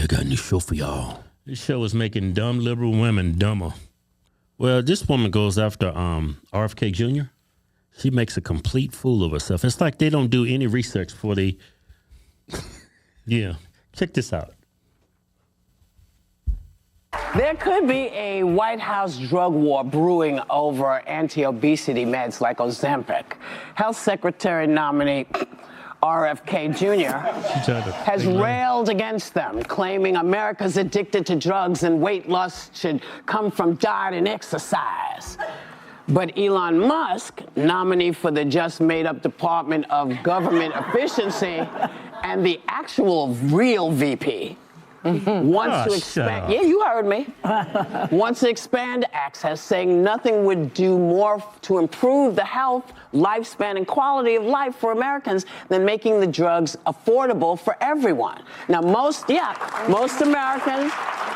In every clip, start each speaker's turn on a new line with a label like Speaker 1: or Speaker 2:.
Speaker 1: I got a new show for y'all.
Speaker 2: This show is making dumb liberal women dumber. Well, this woman goes after RFK Jr. She makes a complete fool of herself. It's like they don't do any research before they... Yeah. Check this out.
Speaker 3: There could be a White House drug war brewing over anti-obesity meds like Ozempic. Health Secretary nominee RFK Jr. has railed against them, claiming America's addicted to drugs and weight loss should come from diet and exercise. But Elon Musk, nominee for the just made-up Department of Government Efficiency and the actual real VP, wants to expand. Yeah, you heard me. Wants to expand access, saying nothing would do more to improve the health, lifespan, and quality of life for Americans than making the drugs affordable for everyone. Now, most Americans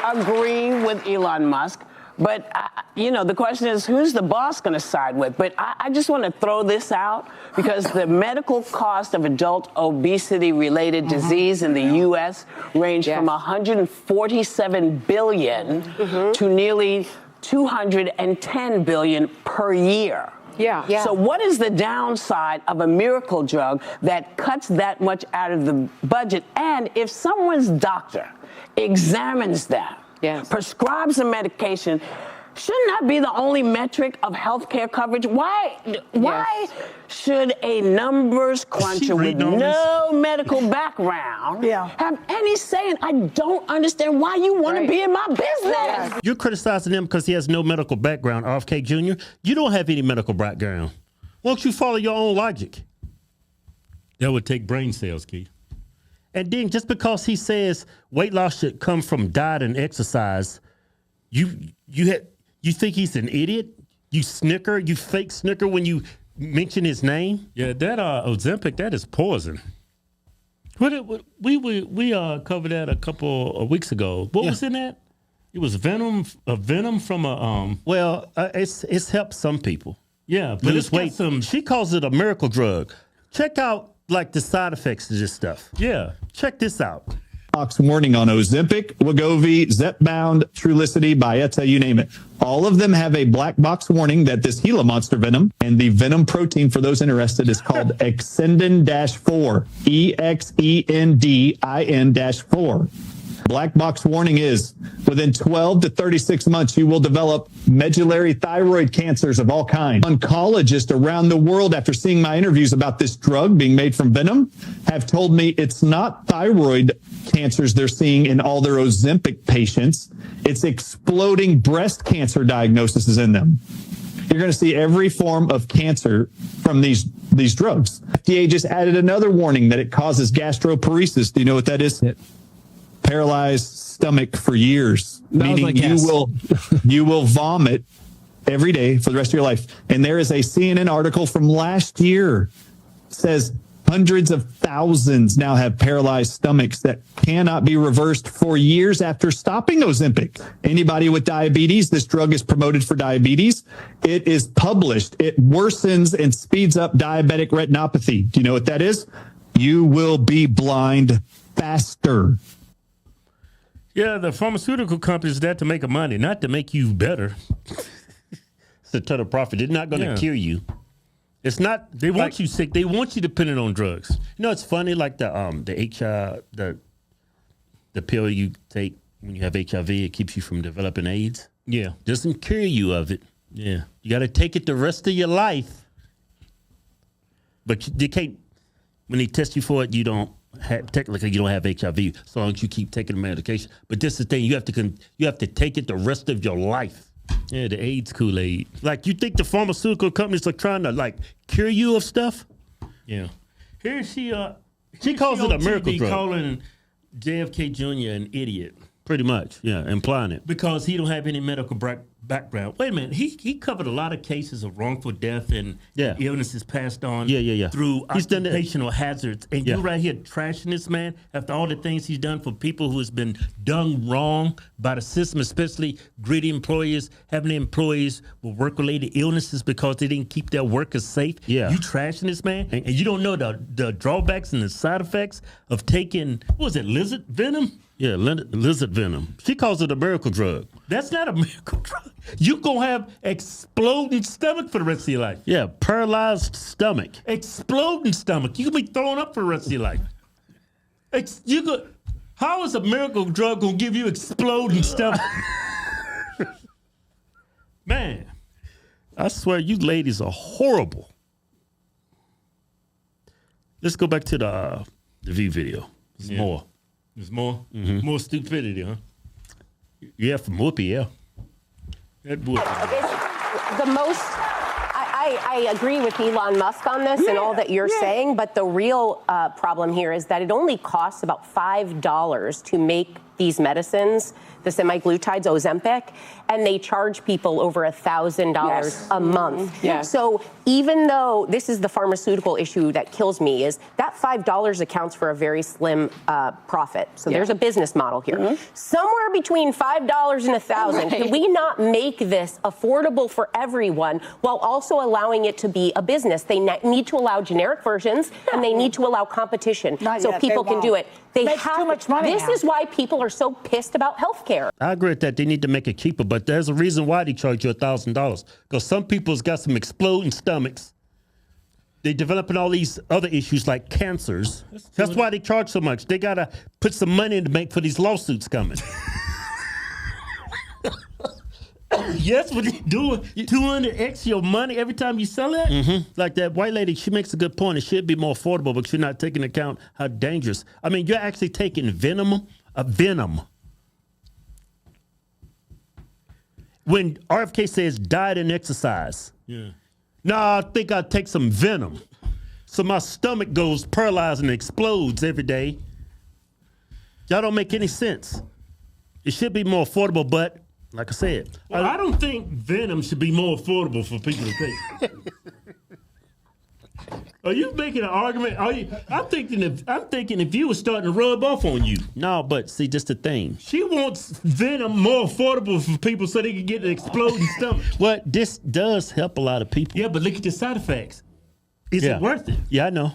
Speaker 3: agree with Elon Musk. But, the question is, who's the boss going to side with? But I just want to throw this out because the medical cost of adult obesity-related disease in the U.S. range from $147 billion to nearly $210 billion per year. Yeah. So what is the downside of a miracle drug that cuts that much out of the budget? And if someone's doctor examines them, prescribes a medication, shouldn't that be the only metric of healthcare coverage? Why should a numbers cruncher with no medical background have any say? And I don't understand why you want to be in my business.
Speaker 2: You're criticizing him because he has no medical background, RFK Jr. You don't have any medical background. Won't you follow your own logic? That would take brain cells, Keith. And then just because he says weight loss should come from diet and exercise, you think he's an idiot? You fake snicker when you mention his name? Yeah, that Ozempic, that is poison. We covered that a couple of weeks ago. What was in that? It was venom from a Well, it's helped some people. Yeah, but it's weight. She calls it a miracle drug. Check out like the side effects of this stuff. Yeah, check this out.
Speaker 4: Box warning on Ozempic, Wegovy, Zepbound, Trulicity, Byetta, you name it. All of them have a black box warning that this Gila monster venom and the venom protein for those interested is called Exendin-4, EXENDIN-4. Black box warning is within 12 to 36 months, you will develop medullary thyroid cancers of all kinds. Oncologists around the world, after seeing my interviews about this drug being made from venom, have told me it's not thyroid cancers they're seeing in all their Ozempic patients. It's exploding breast cancer diagnoses in them. You're going to see every form of cancer from these drugs. FDA just added another warning that it causes gastroparesis. Do you know what that is? Paralyzed stomach for years, meaning you will vomit every day for the rest of your life. And there is a CNN article from last year says hundreds of thousands now have paralyzed stomachs that cannot be reversed for years after stopping Ozempic. Anybody with diabetes, this drug is promoted for diabetes. It is published. It worsens and speeds up diabetic retinopathy. Do you know what that is? You will be blind faster.
Speaker 2: Yeah, the pharmaceutical company is there to make money, not to make you better. It's a ton of profit. They're not going to cure you. It's not. They want you sick. They want you dependent on drugs. You know, it's funny. Like the pill you take when you have HIV, it keeps you from developing AIDS. Yeah, doesn't cure you of it. Yeah, you got to take it the rest of your life. But they can't. When they test you for it, you don't. Technically, you don't have HIV as long as you keep taking the medication. But this is the thing: you have to take it the rest of your life. Yeah, the AIDS Kool-Aid. Like, you think the pharmaceutical companies are trying to like cure you of stuff? Yeah. Here she calls it a miracle drug. Calling JFK Jr. an idiot. Pretty much, yeah, implying it. Because he don't have any medical background. Wait a minute, he covered a lot of cases of wrongful death and illnesses passed on through occupational hazards. And you're right here trashing this man after all the things he's done for people who has been done wrong by the system, especially greedy employers, having employees with work-related illnesses because they didn't keep their workers safe. Yeah. You trashing this man? And you don't know the drawbacks and the side effects of taking, what was it, lizard venom? Yeah, lizard venom. She calls it a miracle drug. That's not a miracle drug. You're going to have exploding stomach for the rest of your life. Yeah, paralyzed stomach. Exploding stomach. You can be throwing up for the rest of your life. How is a miracle drug going to give you exploding stomach? Man, I swear you ladies are horrible. Let's go back to the View video. There's more. There's more? Mm-hmm. More stupidity, huh? Yeah, from Whoopi, yeah. That Whoopi.
Speaker 1: The most, I agree with Elon Musk on this and all that you're saying, but the real problem here is that it only costs about $5 to make these medicines, the semaglutides, Ozempic, and they charge people over $1,000 a month.
Speaker 3: Yes.
Speaker 1: So even though this is the pharmaceutical issue that kills me, is that $5 accounts for a very slim profit. So there's a business model here. Somewhere between $5 and $1,000. Can we not make this affordable for everyone while also allowing it to be a business? They need to allow generic versions and they need to allow competition so people can do it. They have
Speaker 5: too much money.
Speaker 1: This is why people are so pissed about healthcare.
Speaker 2: I agree with that. They need to make it cheaper, but there's a reason why they charge you $1,000. Because some people's got some exploding stomachs. They developing all these other issues like cancers. That's why they charge so much. They gotta put some money in the bank for these lawsuits coming. Yes, what you doing? 200x your money every time you sell it? Mm-hmm. Like that white lady, she makes a good point. It should be more affordable, but you're not taking into account how dangerous. I mean, you're actually taking venom. When RFK says diet and exercise, no, I think I'll take some venom. So my stomach goes paralyzed and explodes every day. Y'all don't make any sense. It should be more affordable, but like I said, well, I don't think venom should be more affordable for people to take. Are you making an argument? I'm thinking if you were starting to rub off on you. No, but see, just the thing. She wants venom more affordable for people so they can get an exploding stomach. Well, this does help a lot of people. Yeah, but look at the side effects. Is it worth it? Yeah, I know.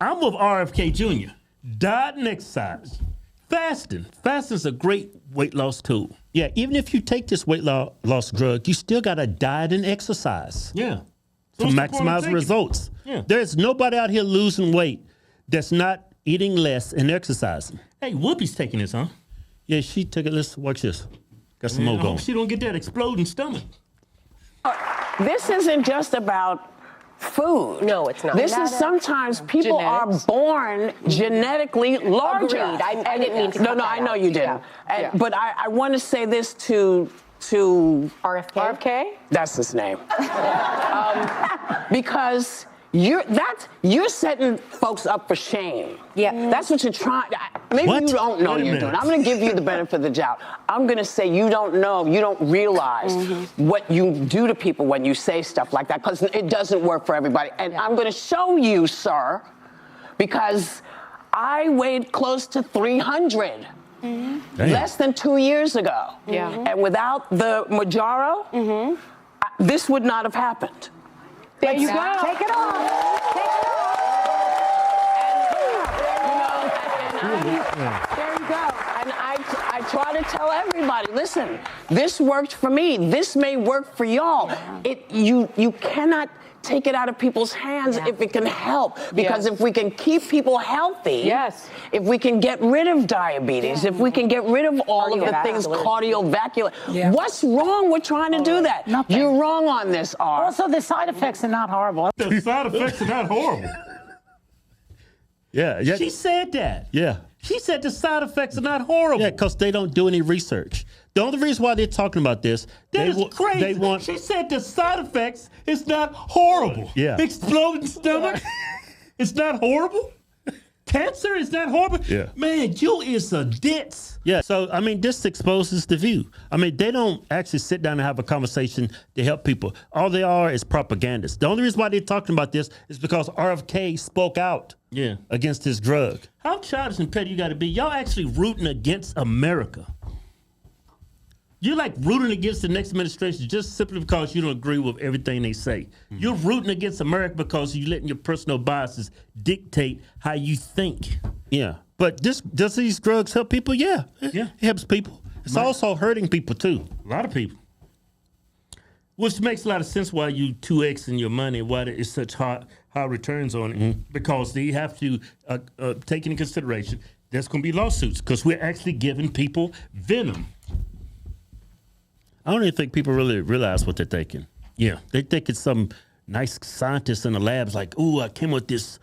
Speaker 2: I'm with RFK Jr. Diet and exercise. Fasting. Fasting's a great weight loss tool. Yeah, even if you take this weight loss drug, you still got to diet and exercise. Yeah. To maximize results. Yeah. There's nobody out here losing weight that's not eating less and exercising. Hey, Whoopi's taking this, huh? Yeah, she took it. Let's watch this. Got some more going. I hope she don't get that exploding stomach.
Speaker 3: This isn't just about food.
Speaker 1: No, it's not.
Speaker 3: This is sometimes people are born genetically larger.
Speaker 1: Agreed. I didn't mean to.
Speaker 3: No, I know you didn't. But I want to say this to
Speaker 1: RFK.
Speaker 3: That's his name. Because you're setting folks up for shame.
Speaker 1: Yeah.
Speaker 3: That's what you're trying. Maybe you don't know you're doing. I'm going to give you the benefit of the doubt. I'm going to say you don't know, you don't realize what you do to people when you say stuff like that, because it doesn't work for everybody. And I'm going to show you, sir, because I weighed close to 300. Less than 2 years ago. And without the Mounjaro, this would not have happened.
Speaker 5: There you go. Take it off. Take it off.
Speaker 3: There you go. And I try to tell everybody, listen, this worked for me. This may work for y'all. You cannot take it out of people's hands if it can help. Because if we can keep people healthy, if we can get rid of diabetes, if we can get rid of all of the things cardiovascular, what's wrong with trying to do that?
Speaker 5: Nothing.
Speaker 3: You're wrong on this, R.
Speaker 5: Also, the side effects are not horrible.
Speaker 2: The side effects are not horrible. Yeah. She said that. Yeah. She said the side effects are not horrible. Yeah, because they don't do any research. The only reason why they're talking about this, crazy. She said the side effects is not horrible. Yeah. Exploding stomach, it's not horrible. Cancer is not horrible. Yeah. Man, you is a ditz. Yeah. So, I mean, this exposes the view. I mean, they don't actually sit down and have a conversation to help people. All they are is propagandists. The only reason why they're talking about this is because RFK spoke out against his drug. How childish and petty you got to be? Y'all actually rooting against America. You're like rooting against the next administration just simply because you don't agree with everything they say. You're rooting against America because you're letting your personal biases dictate how you think. Yeah. But does these drugs help people? Yeah.
Speaker 6: Yeah.
Speaker 2: It helps people. It's also hurting people too.
Speaker 6: A lot of people.
Speaker 2: Which makes a lot of sense why you 2xing your money, why there is such high returns on it. Because they have to take into consideration there's going to be lawsuits because we're actually giving people venom. I don't even think people really realize what they're thinking.
Speaker 6: Yeah.
Speaker 2: They think it's some nice scientist in the labs like, "Ooh, I came up with this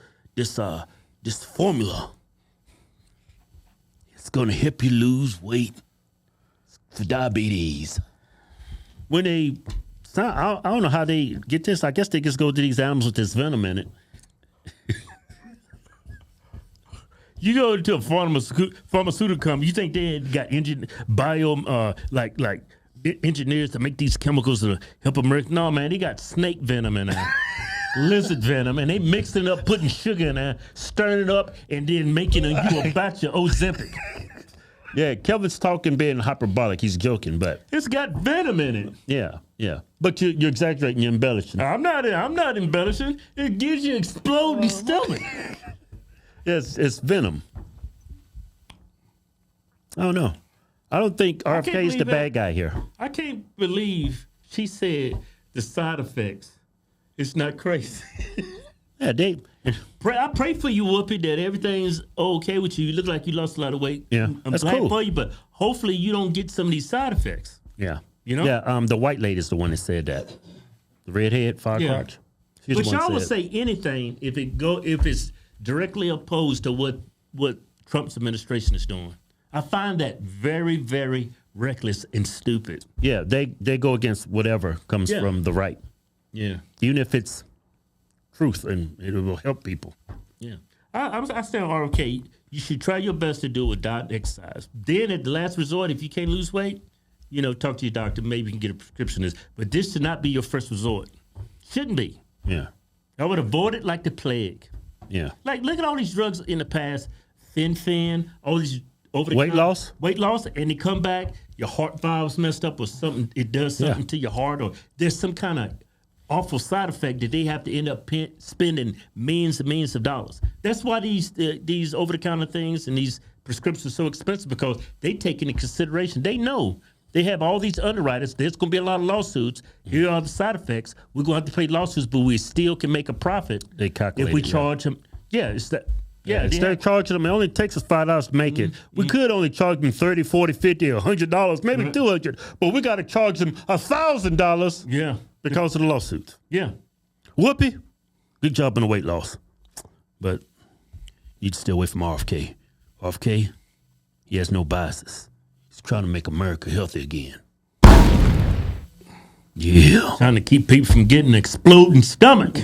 Speaker 2: formula. It's going to help you lose weight for diabetes." When I don't know how they get this. I guess they just go to these animals with this venom in it. You go to a pharmaceutical company, you think they got engineers to make these chemicals to help America? No, man, they got snake venom in there, lizard venom, and they mixing it up, putting sugar in there, stirring it up, and then making you a batch of Ozempic. Yeah, Kevin's talking being hyperbolic. He's joking, but
Speaker 6: It's got venom in it.
Speaker 2: yeah. But you're exaggerating, you're embellishing.
Speaker 6: I'm not embellishing. It gives you exploding stomach.
Speaker 2: Yes, it's venom. I don't know. I don't think RFK is
Speaker 6: believe
Speaker 2: the
Speaker 6: that.
Speaker 2: bad guy here.
Speaker 6: I can't believe she said the side effects. It's not crazy.
Speaker 2: Yeah,
Speaker 6: I pray for you, Whoopi, that everything's okay with you. You look like you lost a lot of weight.
Speaker 2: Yeah,
Speaker 6: I'm
Speaker 2: that's
Speaker 6: glad
Speaker 2: cool.
Speaker 6: for you, but hopefully you don't get some of these side effects.
Speaker 2: Yeah.
Speaker 6: You know?
Speaker 2: Yeah, the white lady's the one that said that. The redhead, Firecrotch. She's
Speaker 6: But
Speaker 2: the one
Speaker 6: y'all would
Speaker 2: said.
Speaker 6: say anything if it's directly opposed to what Trump's administration is doing. I find that very, very reckless and stupid.
Speaker 2: Yeah, they go against whatever comes
Speaker 6: Yeah.
Speaker 2: from the right.
Speaker 6: Yeah.
Speaker 2: Even if it's truth and it will help people.
Speaker 6: Yeah. I stand on RFK. You should try your best to do it with diet and exercise. Then at the last resort, if you can't lose weight, talk to your doctor. Maybe you can get a prescription. But this should not be your first resort. Shouldn't be.
Speaker 2: Yeah.
Speaker 6: I would avoid it like the plague.
Speaker 2: Yeah.
Speaker 6: Like, look at all these drugs in the past. Fin, all these over the
Speaker 2: Weight loss?
Speaker 6: Weight loss, and they come back, your heart valve's messed up or something. It does something to your heart, or there's some kind of awful side effect that they have to end up spending millions and millions of dollars. That's why these over-the-counter things and these prescriptions are so expensive, because they take into consideration. They know they have all these underwriters. There's going to be a lot of lawsuits. Here are the side effects. We're going to have to pay lawsuits, but we still can make a profit
Speaker 2: They calculate
Speaker 6: if we
Speaker 2: it, yeah.
Speaker 6: charge them. Yeah, it's that. Yeah,
Speaker 2: Instead of charging them, it only takes us $5 to make it. We could only charge them $30, $40, $50, or $100, maybe $200, but we got to charge them $1,000
Speaker 6: yeah,
Speaker 2: because of the lawsuits.
Speaker 6: yeah.
Speaker 2: Whoopi, good job on the weight loss, but you'd stay away from RFK. RFK, he has no biases. He's trying to make America healthy again. Yeah.
Speaker 6: Trying to keep people from getting an exploding stomach.